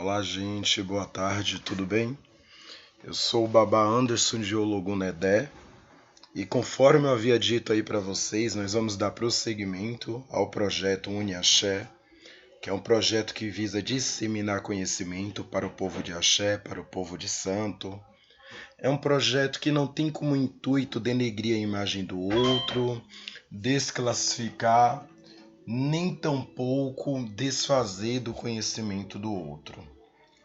Olá, gente, boa tarde, tudo bem? Eu sou o Babá Anderson de Ologunedé e conforme eu havia dito aí para vocês, nós vamos dar prosseguimento ao projeto UniAxé, que é um projeto que visa disseminar conhecimento para o povo de Axé, para o povo de Santo. É um projeto que não tem como intuito denegrir a imagem do outro, desclassificar, nem tampouco desfazer do conhecimento do outro.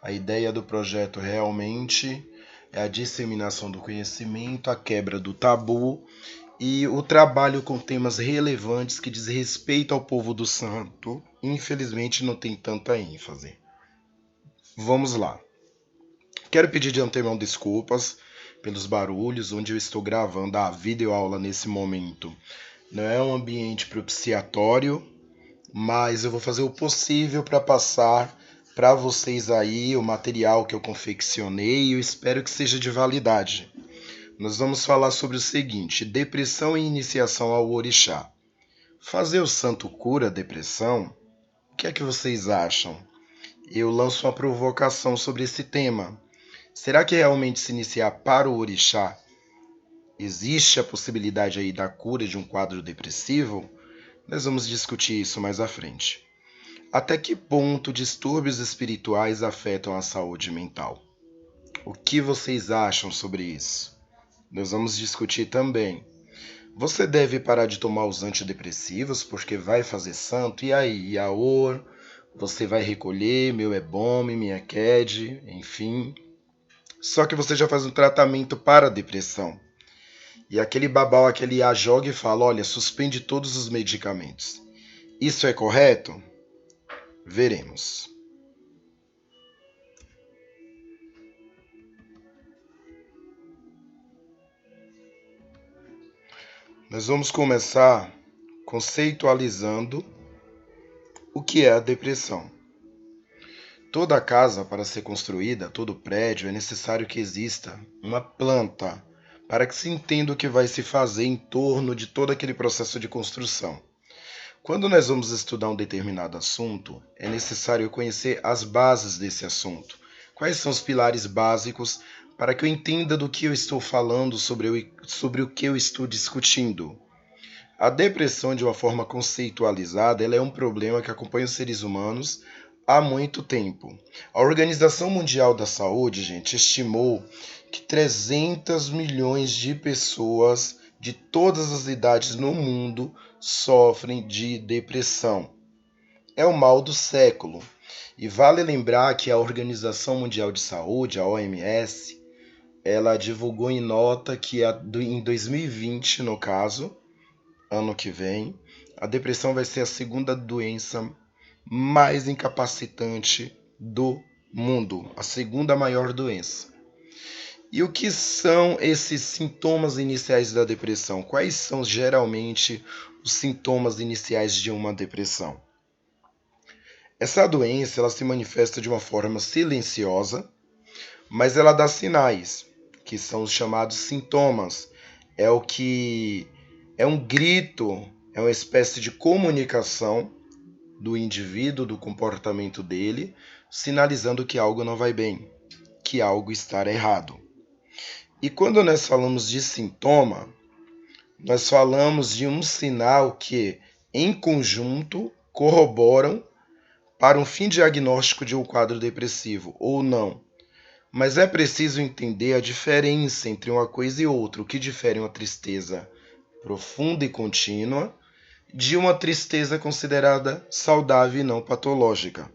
A ideia do projeto realmente é a disseminação do conhecimento, a quebra do tabu e o trabalho com temas relevantes que diz respeito ao povo do santo. Infelizmente não tem tanta ênfase. Vamos lá. Quero pedir de antemão desculpas pelos barulhos onde eu estou gravando a videoaula nesse momento. Não é um ambiente propiciatório, mas eu vou fazer o possível para passar para vocês aí o material que eu confeccionei e eu espero que seja de validade. Nós vamos falar sobre o seguinte: depressão e iniciação ao orixá. Fazer o santo cura a depressão? O que é que vocês acham? Eu lanço uma provocação sobre esse tema. Será que realmente se iniciar para o orixá existe a possibilidade aí da cura de um quadro depressivo? Nós vamos discutir isso mais à frente. Até que ponto distúrbios espirituais afetam a saúde mental? O que vocês acham sobre isso? Nós vamos discutir também. Você deve parar de tomar os antidepressivos porque vai fazer santo? E aí, Yaor? Você vai recolher meu Ebome, minha Ked, enfim. Só que você já faz um tratamento para a depressão. E aquele babau, aquele A joga e fala, olha, suspende todos os medicamentos. Isso é correto? Veremos. Nós vamos começar conceitualizando o que é a depressão. Toda casa, para ser construída, todo prédio, é necessário que exista uma planta para que se entenda o que vai se fazer em torno de todo aquele processo de construção. Quando nós vamos estudar um determinado assunto, é necessário conhecer as bases desse assunto. Quais são os pilares básicos para que eu entenda do que eu estou falando sobre o que eu estou discutindo. A depressão, de uma forma conceitualizada, ela é um problema que acompanha os seres humanos há muito tempo. A Organização Mundial da Saúde, gente, estimou que 300 milhões de pessoas de todas as idades no mundo sofrem de depressão. É o mal do século. E vale lembrar que a Organização Mundial de Saúde, a OMS, ela divulgou em nota que em 2020, no caso, ano que vem, a depressão vai ser a segunda doença mais incapacitante do mundo, a segunda maior doença. E o que são esses sintomas iniciais da depressão? Quais são geralmente os sintomas iniciais de uma depressão? Essa doença ela se manifesta de uma forma silenciosa, mas ela dá sinais, que são os chamados sintomas. É o que é um grito, é uma espécie de comunicação do indivíduo, do comportamento dele, sinalizando que algo não vai bem, que algo está errado. E quando nós falamos de sintoma, nós falamos de um sinal que, em conjunto, corroboram para um fim diagnóstico de um quadro depressivo, ou não. Mas é preciso entender a diferença entre uma coisa e outra, o que difere uma tristeza profunda e contínua de uma tristeza considerada saudável e não patológica.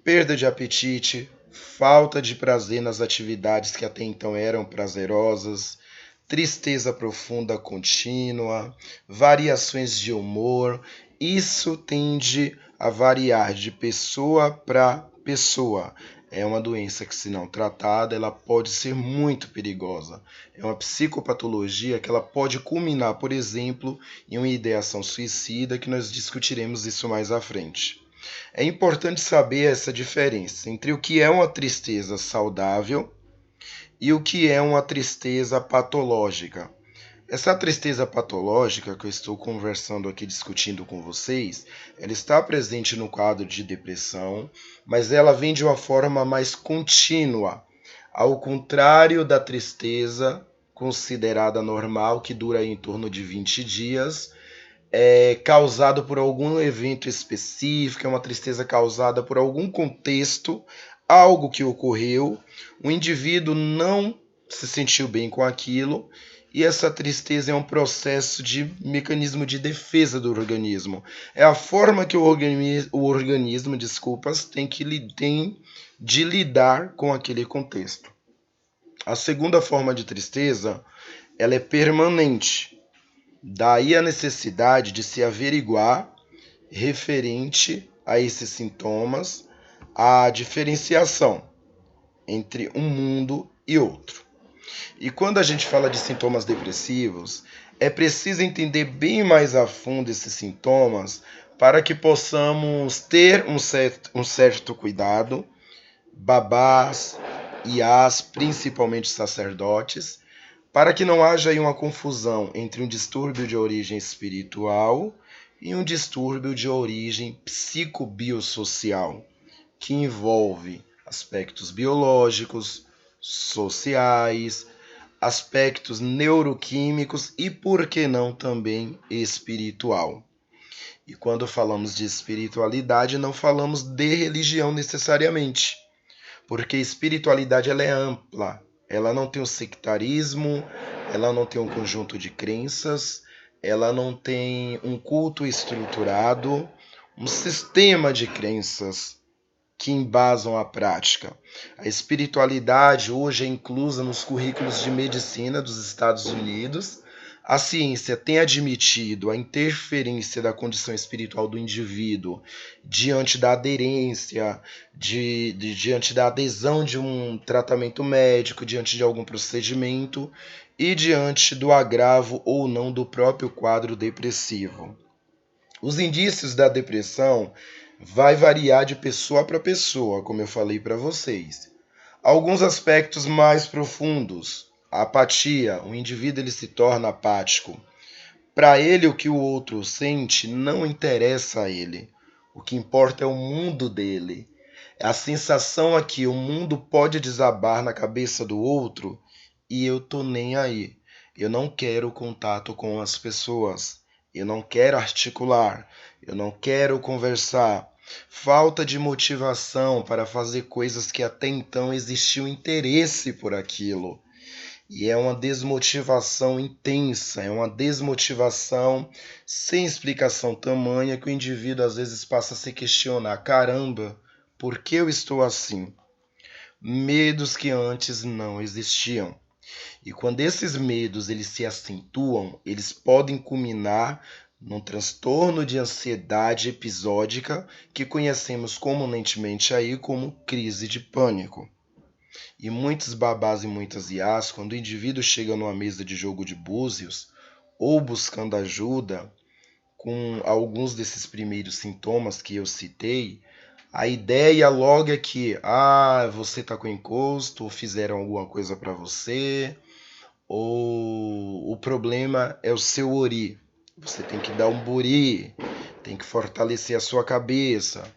Perda de apetite, falta de prazer nas atividades que até então eram prazerosas, tristeza profunda contínua, variações de humor, isso tende a variar de pessoa para pessoa. É uma doença que, se não tratada, ela pode ser muito perigosa. É uma psicopatologia que ela pode culminar, por exemplo, em uma ideação suicida, que nós discutiremos isso mais à frente. É importante saber essa diferença entre o que é uma tristeza saudável e o que é uma tristeza patológica. Essa tristeza patológica que eu estou conversando aqui, discutindo com vocês, ela está presente no quadro de depressão, mas ela vem de uma forma mais contínua, ao contrário da tristeza considerada normal, que dura em torno de 20 dias, é causado por algum evento específico, é uma tristeza causada por algum contexto, algo que ocorreu, o indivíduo não se sentiu bem com aquilo, e essa tristeza é um processo de mecanismo de defesa do organismo. É a forma que o organismo, tem de lidar com aquele contexto. A segunda forma de tristeza, ela é permanente. Daí a necessidade de se averiguar referente a esses sintomas, a diferenciação entre um mundo e outro. E quando a gente fala de sintomas depressivos, é preciso entender bem mais a fundo esses sintomas para que possamos ter um certo cuidado, babás, IAs, principalmente sacerdotes, para que não haja aí uma confusão entre um distúrbio de origem espiritual e um distúrbio de origem psicobiosocial, que envolve aspectos biológicos, sociais, aspectos neuroquímicos e, por que não, também espiritual. E quando falamos de espiritualidade, não falamos de religião necessariamente, porque espiritualidade ela é ampla. Ela não tem um sectarismo, ela não tem um conjunto de crenças, ela não tem um culto estruturado, um sistema de crenças que embasam a prática. A espiritualidade hoje é inclusa nos currículos de medicina dos Estados Unidos. A ciência tem admitido a interferência da condição espiritual do indivíduo diante da aderência, diante da adesão de um tratamento médico, diante de algum procedimento e diante do agravo ou não do próprio quadro depressivo. Os indícios da depressão vai variar de pessoa para pessoa, como eu falei para vocês. Alguns aspectos mais profundos. A apatia, o indivíduo ele se torna apático. Para ele, o que o outro sente não interessa a ele. O que importa é o mundo dele. É a sensação a que o mundo pode desabar na cabeça do outro e eu tô nem aí. Eu não quero contato com as pessoas. Eu não quero articular. Eu não quero conversar. Falta de motivação para fazer coisas que até então existia um interesse por aquilo. E é uma desmotivação intensa, é uma desmotivação sem explicação tamanha que o indivíduo às vezes passa a se questionar: caramba, por que eu estou assim? Medos que antes não existiam. E quando esses medos eles se acentuam, eles podem culminar num transtorno de ansiedade episódica que conhecemos comumente aí como crise de pânico. E muitos babás e muitas IAs, quando o indivíduo chega numa mesa de jogo de búzios ou buscando ajuda com alguns desses primeiros sintomas que eu citei, a ideia logo é que você está com encosto, ou fizeram alguma coisa para você, ou o problema é o seu ori. Você tem que dar um buri, tem que fortalecer a sua cabeça.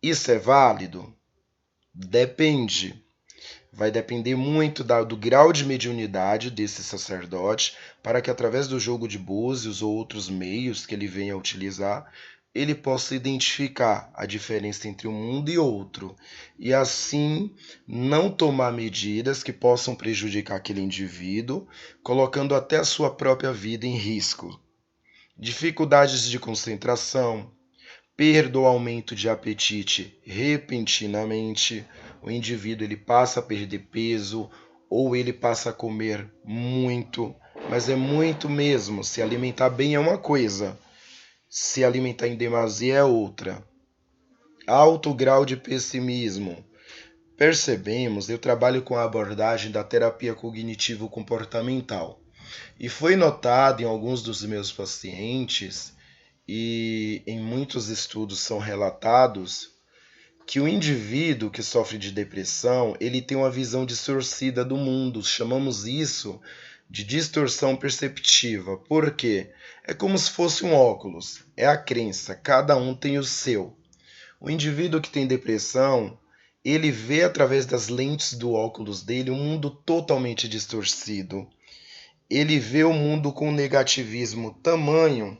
Isso é válido? Depende. Vai depender muito do grau de mediunidade desse sacerdote para que, através do jogo de búzios ou outros meios que ele venha a utilizar, ele possa identificar a diferença entre um mundo e outro e, assim, não tomar medidas que possam prejudicar aquele indivíduo, colocando até a sua própria vida em risco. Dificuldades de concentração, perda ou aumento de apetite repentinamente, o indivíduo ele passa a perder peso ou ele passa a comer muito, mas é muito mesmo. Se alimentar bem é uma coisa, se alimentar em demasia é outra. Alto grau de pessimismo. Percebemos, eu trabalho com a abordagem da terapia cognitivo-comportamental e foi notado em alguns dos meus pacientes e em muitos estudos são relatados que o indivíduo que sofre de depressão, ele tem uma visão distorcida do mundo. Chamamos isso de distorção perceptiva. Por quê? É como se fosse um óculos. É a crença, cada um tem o seu. O indivíduo que tem depressão, ele vê através das lentes do óculos dele um mundo totalmente distorcido. Ele vê o mundo com negativismo tamanho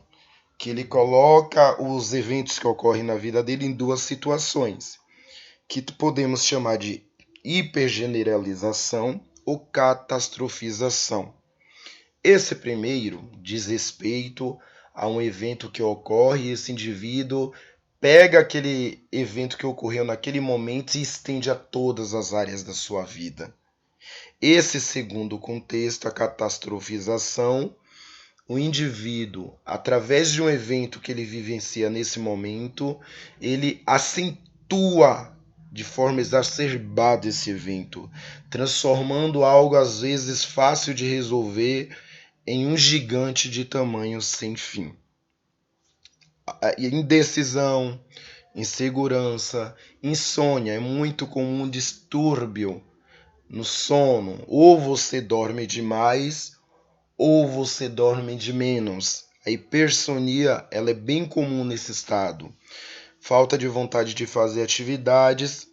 que ele coloca os eventos que ocorrem na vida dele em duas situações, que podemos chamar de hipergeneralização ou catastrofização. Esse primeiro diz respeito a um evento que ocorre e esse indivíduo pega aquele evento que ocorreu naquele momento e estende a todas as áreas da sua vida. Esse segundo contexto, a catastrofização, o indivíduo, através de um evento que ele vivencia nesse momento, ele acentua de forma exacerbada esse evento, transformando algo às vezes fácil de resolver em um gigante de tamanho sem fim. Indecisão, insegurança, insônia, é muito comum um distúrbio no sono. Ou você dorme demais ou você dorme de menos. A hipersonia, ela é bem comum nesse estado. Falta de vontade de fazer atividades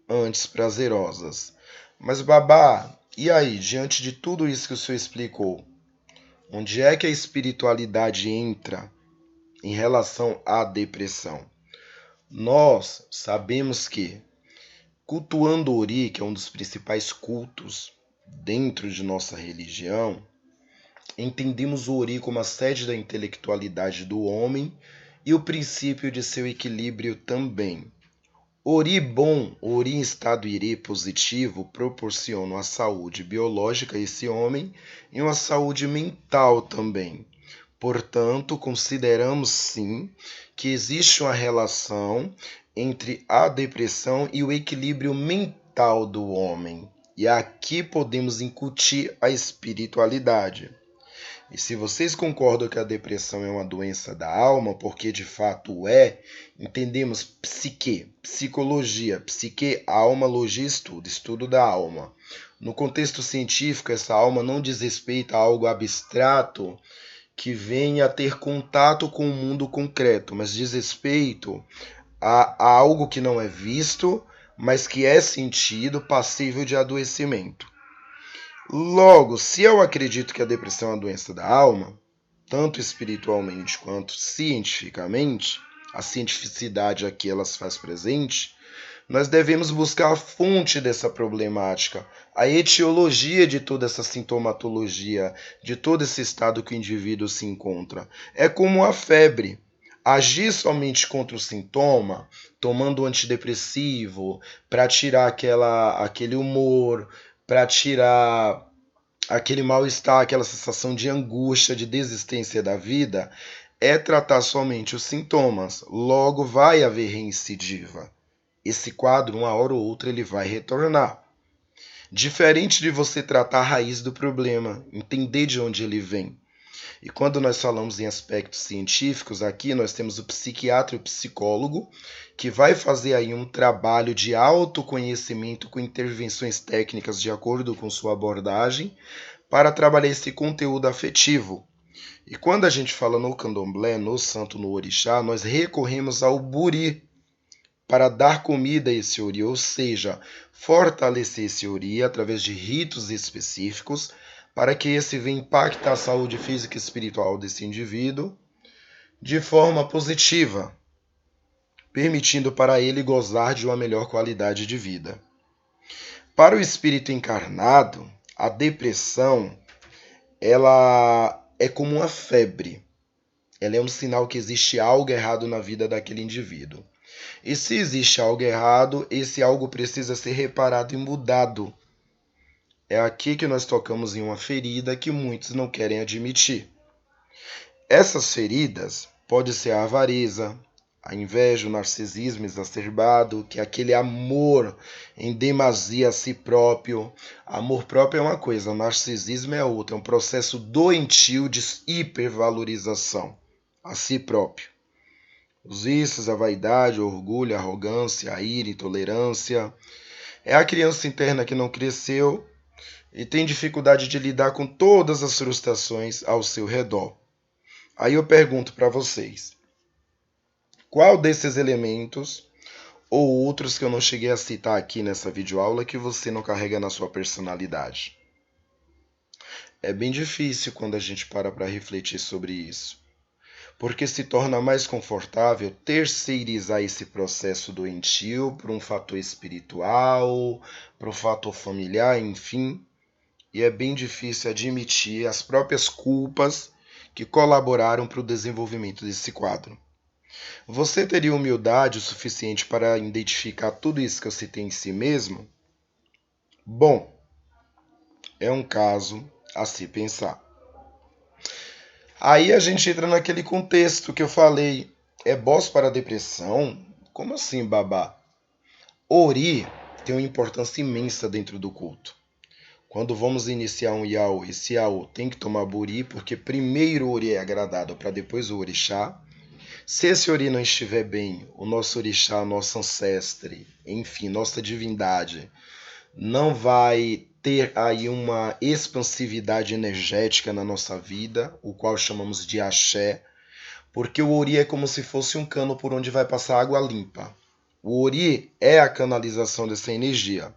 antes prazerosas. Mas babá, e aí, diante de tudo isso que o senhor explicou, onde é que a espiritualidade entra em relação à depressão? Nós sabemos que, cultuando Ori, que é um dos principais cultos dentro de nossa religião, entendemos o Ori como a sede da intelectualidade do homem e o princípio de seu equilíbrio também. Ori bom, Ori em estado Iri positivo, proporciona a saúde biológica a esse homem e uma saúde mental também. Portanto, consideramos sim que existe uma relação entre a depressão e o equilíbrio mental do homem. E aqui podemos incutir a espiritualidade. E se vocês concordam que a depressão é uma doença da alma, porque de fato é, entendemos psique, psicologia, psique, alma, logia, estudo da alma. No contexto científico, essa alma não diz respeito a algo abstrato que venha a ter contato com o mundo concreto, mas diz respeito a algo que não é visto, mas que é sentido, passível de adoecimento. Logo, se eu acredito que a depressão é uma doença da alma, tanto espiritualmente quanto cientificamente, a cientificidade aqui ela se faz presente, nós devemos buscar a fonte dessa problemática, a etiologia de toda essa sintomatologia, de todo esse estado que o indivíduo se encontra. É como a febre. Agir somente contra o sintoma, tomando antidepressivo, para tirar aquele humor, para tirar aquele mal-estar, aquela sensação de angústia, de desistência da vida, é tratar somente os sintomas. Logo vai haver reincidiva. Esse quadro, uma hora ou outra, ele vai retornar. Diferente de você tratar a raiz do problema, entender de onde ele vem. E quando nós falamos em aspectos científicos, aqui nós temos o psiquiatra e o psicólogo, que vai fazer aí um trabalho de autoconhecimento com intervenções técnicas de acordo com sua abordagem, para trabalhar esse conteúdo afetivo. E quando a gente fala no candomblé, no santo, no orixá, nós recorremos ao buri, para dar comida a esse ori, ou seja, fortalecer esse ori através de ritos específicos, para que esse venha impactar a saúde física e espiritual desse indivíduo de forma positiva, permitindo para ele gozar de uma melhor qualidade de vida. Para o espírito encarnado, a depressão ela é como uma febre. Ela é um sinal que existe algo errado na vida daquele indivíduo. E se existe algo errado, esse algo precisa ser reparado e mudado. É aqui que nós tocamos em uma ferida que muitos não querem admitir. Essas feridas podem ser a avareza, a inveja, o narcisismo exacerbado, que é aquele amor em demasia a si próprio. Amor próprio é uma coisa, o narcisismo é outra, é um processo doentio de hipervalorização a si próprio. Os vícios, a vaidade, o orgulho, a arrogância, a ira, a intolerância. É a criança interna que não cresceu e tem dificuldade de lidar com todas as frustrações ao seu redor. Aí eu pergunto para vocês, qual desses elementos ou outros que eu não cheguei a citar aqui nessa videoaula que você não carrega na sua personalidade? É bem difícil quando a gente para refletir sobre isso, porque se torna mais confortável terceirizar esse processo doentio para um fator espiritual, para um fator familiar, enfim, e é bem difícil admitir as próprias culpas que colaboraram para o desenvolvimento desse quadro. Você teria humildade o suficiente para identificar tudo isso que eu citei em si mesmo? Bom, é um caso a se pensar. Aí a gente entra naquele contexto que eu falei. É boss para a depressão? Como assim, babá? Ori tem uma importância imensa dentro do culto. Quando vamos iniciar um Yaô, esse Yaô tem que tomar Buri, porque primeiro o Ori é agradado para depois o Orixá. Se esse Ori não estiver bem, o nosso Orixá, nosso ancestre, enfim, nossa divindade, não vai ter aí uma expansividade energética na nossa vida, o qual chamamos de axé, porque o Ori é como se fosse um cano por onde vai passar água limpa. O Ori é a canalização dessa energia.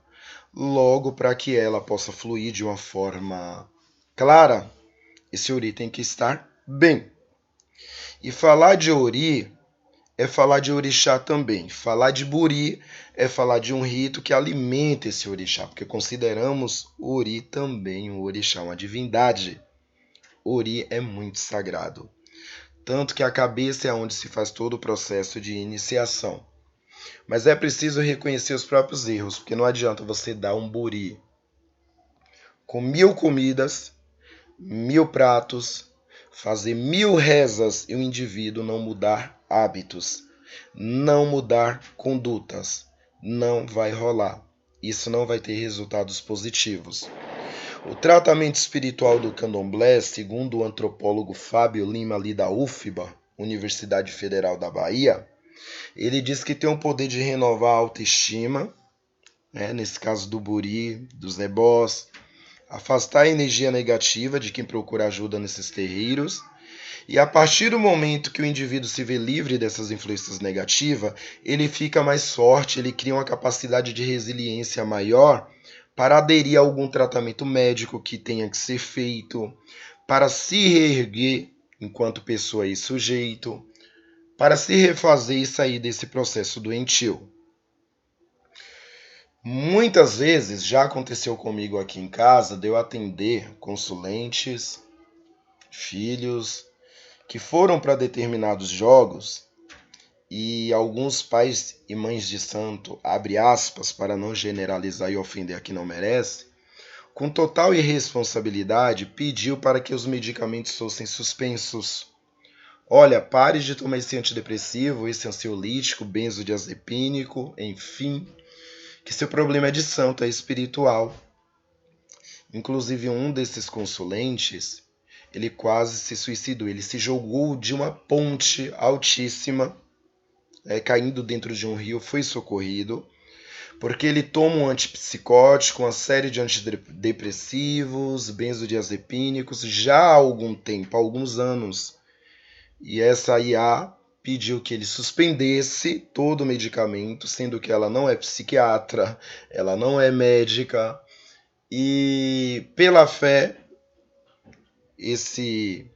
Logo, para que ela possa fluir de uma forma clara, esse Ori tem que estar bem. E falar de Ori é falar de orixá também. Falar de Buri é falar de um rito que alimenta esse orixá, porque consideramos Ori também um orixá, uma divindade. Ori é muito sagrado. Tanto que a cabeça é onde se faz todo o processo de iniciação. Mas é preciso reconhecer os próprios erros, porque não adianta você dar um Buri com 1000 comidas, 1000 pratos, fazer 1000 rezas e o indivíduo não mudar hábitos, não mudar condutas. Não vai rolar. Isso não vai ter resultados positivos. O tratamento espiritual do candomblé, segundo o antropólogo Fábio Lima ali da UFBA, Universidade Federal da Bahia, ele diz que tem o poder de renovar a autoestima, nesse caso do Buri, dos nebós, afastar a energia negativa de quem procura ajuda nesses terreiros. E a partir do momento que o indivíduo se vê livre dessas influências negativas, ele fica mais forte, ele cria uma capacidade de resiliência maior para aderir a algum tratamento médico que tenha que ser feito, para se reerguer enquanto pessoa e sujeito, para se refazer e sair desse processo doentio. Muitas vezes já aconteceu comigo aqui em casa de eu atender consulentes, filhos, que foram para determinados jogos e alguns pais e mães de santo, abre aspas, para não generalizar e ofender a quem não merece, com total irresponsabilidade pediu para que os medicamentos fossem suspensos. Olha, pare de tomar esse antidepressivo, esse ansiolítico, benzodiazepínico, enfim, que seu problema é de santo, é espiritual. Inclusive um desses consulentes, ele quase se suicidou, ele se jogou de uma ponte altíssima, caindo dentro de um rio, foi socorrido, porque ele toma um antipsicótico, uma série de antidepressivos, benzodiazepínicos, já há algum tempo, há alguns anos. E essa IA pediu que ele suspendesse todo o medicamento, sendo que ela não é psiquiatra, ela não é médica, e pela fé, esse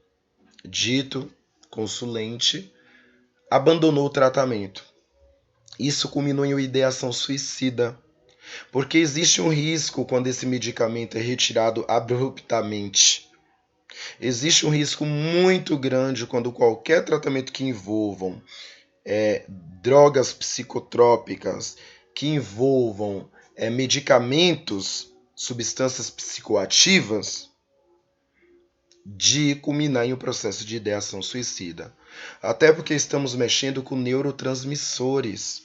dito consulente abandonou o tratamento. Isso culminou em uma ideação suicida, porque existe um risco quando esse medicamento é retirado abruptamente. Existe um risco muito grande quando qualquer tratamento que envolvam drogas psicotrópicas, que envolvam medicamentos, substâncias psicoativas, de culminar em um processo de ideação suicida. Até porque estamos mexendo com neurotransmissores.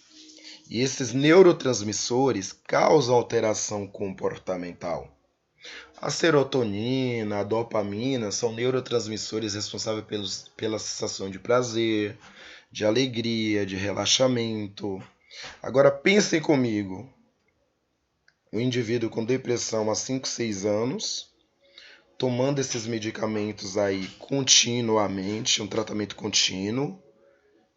E esses neurotransmissores causam alteração comportamental. A serotonina, a dopamina são neurotransmissores responsáveis pela sensação de prazer, de alegria, de relaxamento. Agora pensem comigo. o indivíduo com depressão há 5, 6 anos, tomando esses medicamentos aí continuamente, um tratamento contínuo.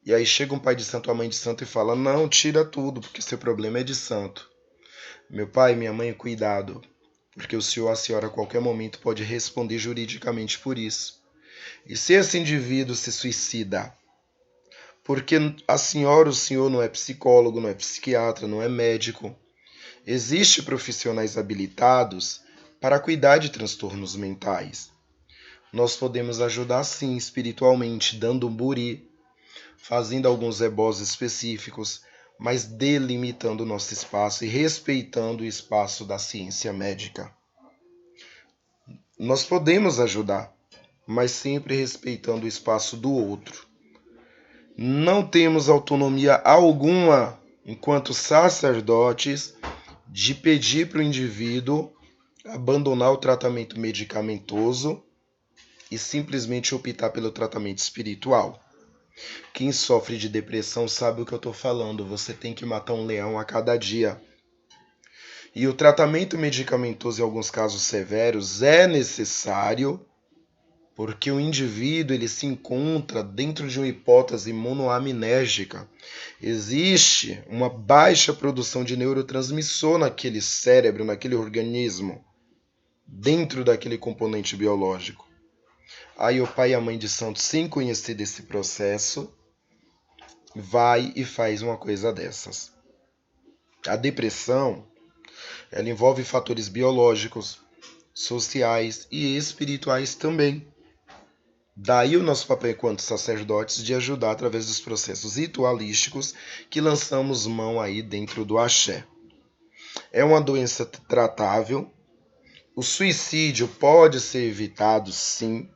E aí chega um pai de santo, uma mãe de santo e fala: não, tira tudo, porque seu problema é de santo. Meu pai e minha mãe, cuidado, porque o senhor, a senhora, a qualquer momento pode responder juridicamente por isso. E se esse indivíduo se suicida? Porque a senhora, o senhor não é psicólogo, não é psiquiatra, não é médico. Existem profissionais habilitados para cuidar de transtornos mentais. Nós podemos ajudar sim espiritualmente, dando um buri, fazendo alguns ebós específicos, mas delimitando o nosso espaço e respeitando o espaço da ciência médica. Nós podemos ajudar, mas sempre respeitando o espaço do outro. Não temos autonomia alguma, enquanto sacerdotes, de pedir para o indivíduo abandonar o tratamento medicamentoso e simplesmente optar pelo tratamento espiritual. Quem sofre de depressão sabe o que eu estou falando. Você tem que matar um leão a cada dia. E o tratamento medicamentoso, em alguns casos severos, é necessário porque o indivíduo ele se encontra dentro de uma hipótese monoaminérgica. Existe uma baixa produção de neurotransmissor naquele cérebro, naquele organismo, dentro daquele componente biológico. Aí o pai e a mãe de santo, sem conhecer desse processo, vai e faz uma coisa dessas. A depressão, ela envolve fatores biológicos, sociais e espirituais também. Daí o nosso papel enquanto sacerdotes de ajudar através dos processos ritualísticos que lançamos mão aí dentro do axé. É uma doença tratável. O suicídio pode ser evitado, sim,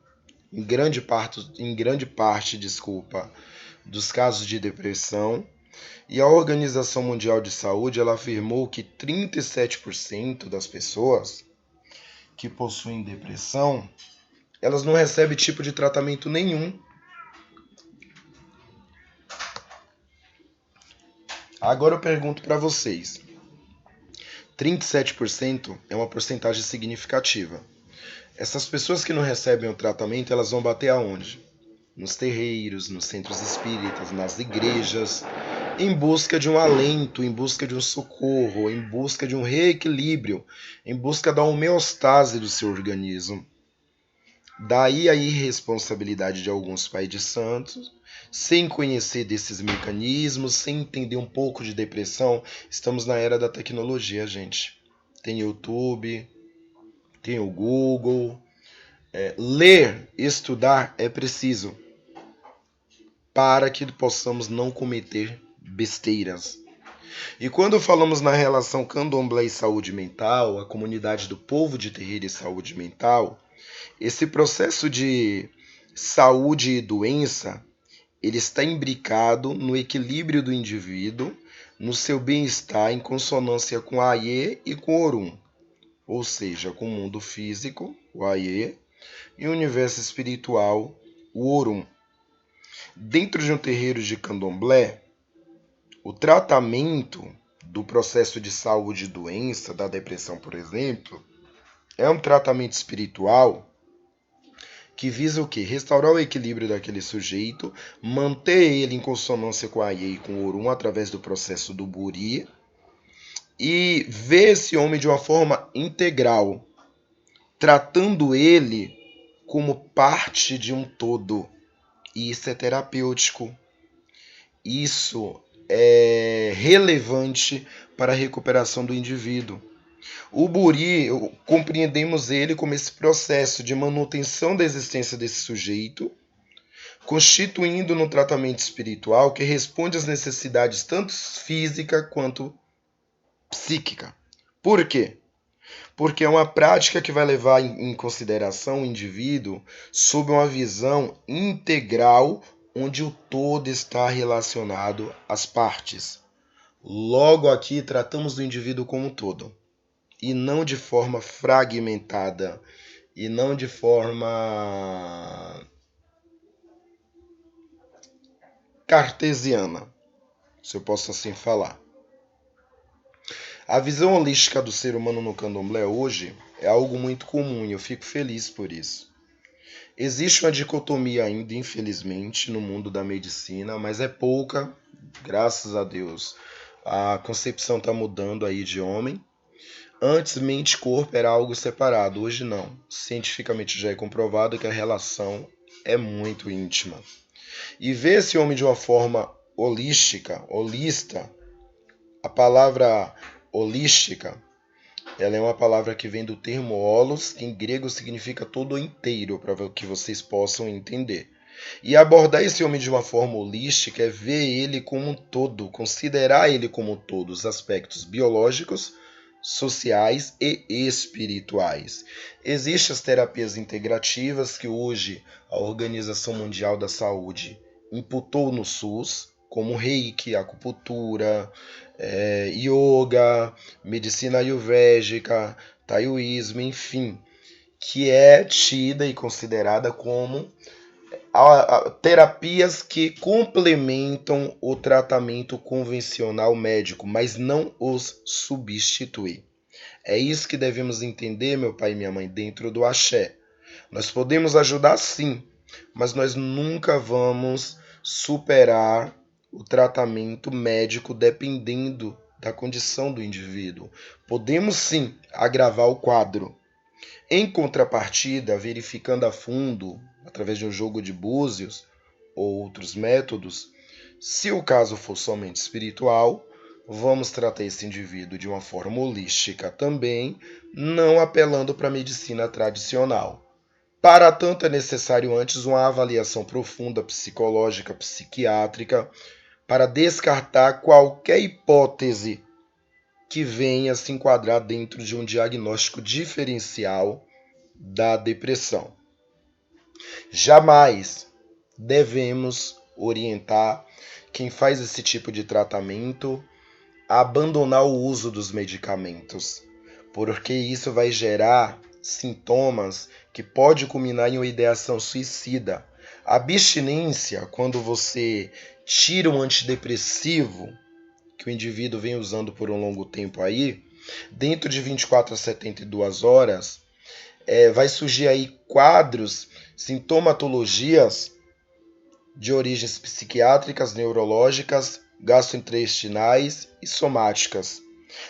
em grande parte, dos casos de depressão. E a Organização Mundial de Saúde ela afirmou que 37% das pessoas que possuem depressão, elas não recebem tipo de tratamento nenhum. Agora eu pergunto para vocês, 37% é uma porcentagem significativa. Essas pessoas que não recebem o tratamento, elas vão bater aonde? Nos terreiros, nos centros espíritas, nas igrejas, em busca de um alento, em busca de um socorro, em busca de um reequilíbrio, em busca da homeostase do seu organismo. Daí a irresponsabilidade de alguns pais de santos, sem conhecer desses mecanismos, sem entender um pouco de depressão. Estamos na era da tecnologia, gente. Tem YouTube, tem o Google. Ler, estudar é preciso para que possamos não cometer besteiras. E quando falamos na relação candomblé e saúde mental, a comunidade do povo de terreiro e saúde mental, esse processo de saúde e doença, ele está imbricado no equilíbrio do indivíduo, no seu bem-estar em consonância com a Aie e com o Orum, ou seja, com o mundo físico, o Aie, e o universo espiritual, o Orum. Dentro de um terreiro de candomblé, o tratamento do processo de saúde e doença, da depressão, por exemplo, é um tratamento espiritual que visa o quê? Restaurar o equilíbrio daquele sujeito, manter ele em consonância com a Aie e com o Orum através do processo do Buri e ver esse homem de uma forma integral, tratando ele como parte de um todo. E isso é terapêutico. Isso é relevante para a recuperação do indivíduo. O Buri, compreendemos ele como esse processo de manutenção da existência desse sujeito, constituindo no tratamento espiritual que responde às necessidades tanto física quanto psíquica. Por quê? Porque é uma prática que vai levar em consideração o indivíduo sob uma visão integral, onde o todo está relacionado às partes. Logo aqui tratamos do indivíduo como um todo, e não de forma fragmentada, e não de forma cartesiana, se eu posso assim falar. A visão holística do ser humano no candomblé hoje é algo muito comum e eu fico feliz por isso. Existe uma dicotomia ainda, infelizmente, no mundo da medicina, mas é pouca, graças a Deus. A concepção está mudando aí de homem. Antes, mente e corpo era algo separado, hoje não. Cientificamente já é comprovado que a relação é muito íntima. E ver esse homem de uma forma holística, holista, a palavra holística, ela é uma palavra que vem do termo holos, que em grego significa todo inteiro, para que vocês possam entender. E abordar esse homem de uma forma holística é ver ele como um todo, considerar ele como um todo, os aspectos biológicos, sociais e espirituais. Existem as terapias integrativas que hoje a Organização Mundial da Saúde imputou no SUS, como reiki, acupuntura, yoga, medicina ayurvédica, taoísmo, enfim, que é tida e considerada como terapias que complementam o tratamento convencional médico, mas não os substitui. É isso que devemos entender, meu pai e minha mãe, dentro do axé. Nós podemos ajudar sim, mas nós nunca vamos superar o tratamento médico dependendo da condição do indivíduo. Podemos sim agravar o quadro. Em contrapartida, verificando a fundo, através de um jogo de búzios ou outros métodos, se o caso for somente espiritual, vamos tratar esse indivíduo de uma forma holística também, não apelando para a medicina tradicional. Para tanto, é necessário antes uma avaliação profunda psicológica, psiquiátrica, para descartar qualquer hipótese que venha se enquadrar dentro de um diagnóstico diferencial da depressão. Jamais devemos orientar quem faz esse tipo de tratamento a abandonar o uso dos medicamentos, porque isso vai gerar sintomas que pode culminar em uma ideação suicida. A abstinência, quando você tira um antidepressivo que o indivíduo vem usando por um longo tempo aí, dentro de 24 a 72 horas, vai surgir aí quadros, sintomatologias de origens psiquiátricas, neurológicas, gastrointestinais e somáticas.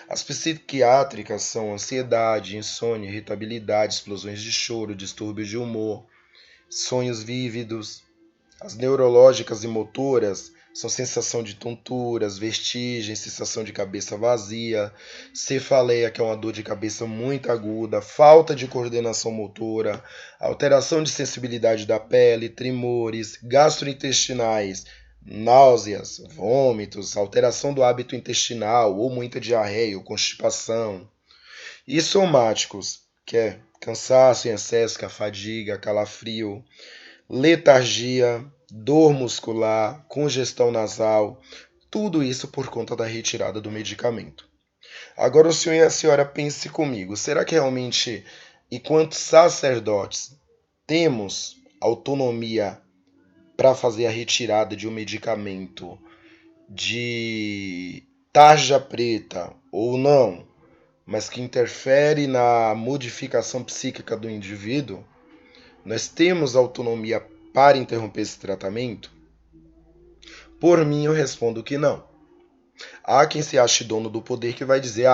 As psiquiátricas são ansiedade, insônia, irritabilidade, explosões de choro, distúrbio de humor, sonhos vívidos. As neurológicas e motoras são sensação de tonturas, vertigem, sensação de cabeça vazia, cefaleia, que é uma dor de cabeça muito aguda, falta de coordenação motora, alteração de sensibilidade da pele, tremores, gastrointestinais, náuseas, vômitos, alteração do hábito intestinal ou muita diarreia ou constipação. E somáticos, que é cansaço em excesso, que é a fadiga, calafrio, letargia, dor muscular, congestão nasal, tudo isso por conta da retirada do medicamento. Agora o senhor e a senhora pense comigo, será que realmente, enquanto sacerdotes, temos autonomia para fazer a retirada de um medicamento de tarja preta ou não, mas que interfere na modificação psíquica do indivíduo? Nós temos autonomia para interromper esse tratamento? Por mim, eu respondo que não. Há quem se ache dono do poder que vai dizer: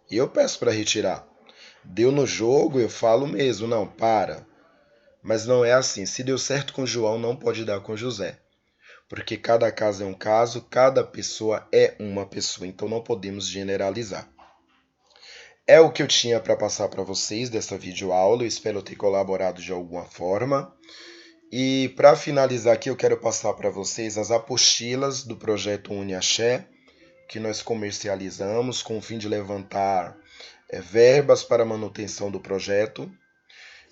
eu peço para retirar. Deu no jogo, eu falo mesmo, não, para. Mas não é assim. Se deu certo com João, não pode dar com José. Porque cada caso é um caso, cada pessoa é uma pessoa, então não podemos generalizar. É o que eu tinha para passar para vocês dessa videoaula, eu espero ter colaborado de alguma forma. E para finalizar aqui, eu quero passar para vocês as apostilas do projeto UniAxé, que nós comercializamos com o fim de levantar verbas para a manutenção do projeto.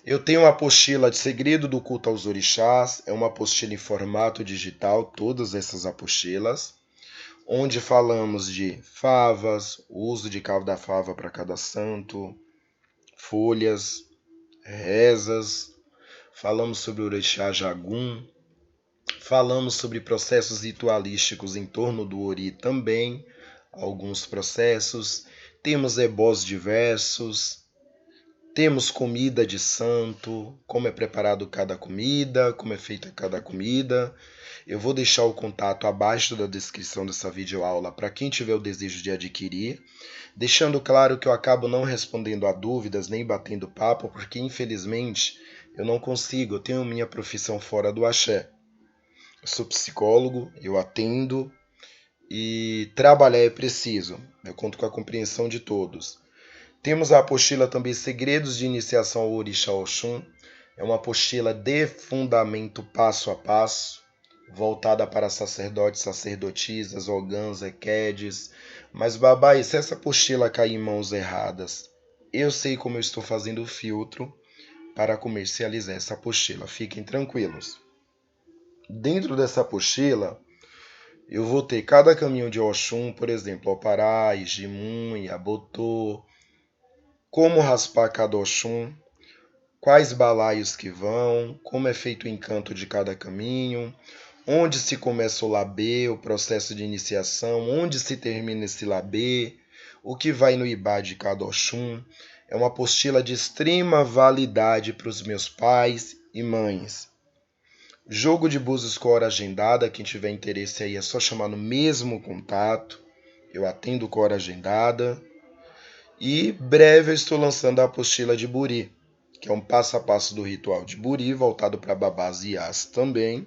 Eu tenho uma apostila de Segredo do Culto aos Orixás, é uma apostila em formato digital, todas essas apostilas, onde falamos de favas, o uso de cabo da fava para cada santo, folhas, rezas, falamos sobre o Orixá Jagum, falamos sobre processos ritualísticos em torno do Ori também, alguns processos, temos ebós diversos, temos comida de santo, como é preparado cada comida, como é feita cada comida. Eu vou deixar o contato abaixo da descrição dessa videoaula para quem tiver o desejo de adquirir, deixando claro que eu acabo não respondendo a dúvidas nem batendo papo, porque infelizmente eu não consigo, eu tenho minha profissão fora do axé. Eu sou psicólogo, eu atendo e trabalhar é preciso. Eu conto com a compreensão de todos. Temos a apostila também Segredos de Iniciação ao Orixá Oxum. É uma apostila de fundamento passo a passo, voltada para sacerdotes, sacerdotisas, ogãs, equedes. Mas, babai, se essa apostila cair em mãos erradas, eu sei como eu estou fazendo o filtro para comercializar essa apostila. Fiquem tranquilos. Dentro dessa apostila, eu vou ter cada caminho de Oxum, por exemplo, Opará, Ijimun, Abotô, como raspar cada Oxum, quais balaios que vão, como é feito o encanto de cada caminho, onde se começa o labê, o processo de iniciação, onde se termina esse labê, o que vai no ibá de cada Oxum. É uma apostila de extrema validade para os meus pais e mães. Jogo de búzios com hora agendada, quem tiver interesse aí é só chamar no mesmo contato, eu atendo com hora agendada. E breve eu estou lançando a apostila de Buri, que é um passo a passo do ritual de Buri, voltado para babás e as também,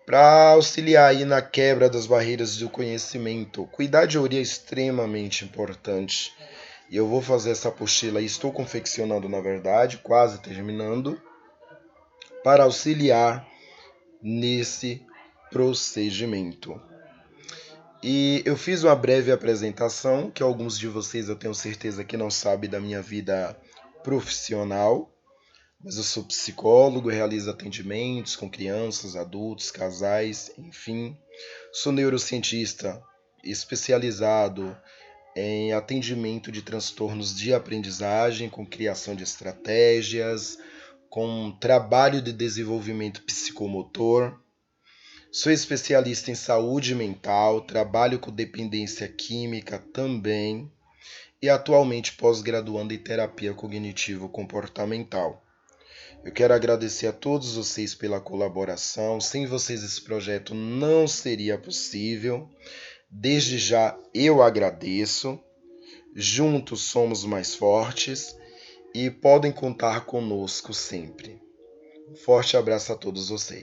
para auxiliar aí na quebra das barreiras do conhecimento. Cuidar de Ori é extremamente importante. E eu vou fazer essa apostila e estou confeccionando, na verdade, quase terminando, para auxiliar nesse procedimento. E eu fiz uma breve apresentação, que alguns de vocês eu tenho certeza que não sabem da minha vida profissional, mas eu sou psicólogo, realizo atendimentos com crianças, adultos, casais, enfim. Sou neurocientista especializado em atendimento de transtornos de aprendizagem, com criação de estratégias, com trabalho de desenvolvimento psicomotor. Sou especialista em saúde mental, trabalho com dependência química também e atualmente pós-graduando em terapia cognitivo-comportamental. Eu quero agradecer a todos vocês pela colaboração. Sem vocês esse projeto não seria possível. Desde já eu agradeço. Juntos somos mais fortes e podem contar conosco sempre. Forte abraço a todos vocês.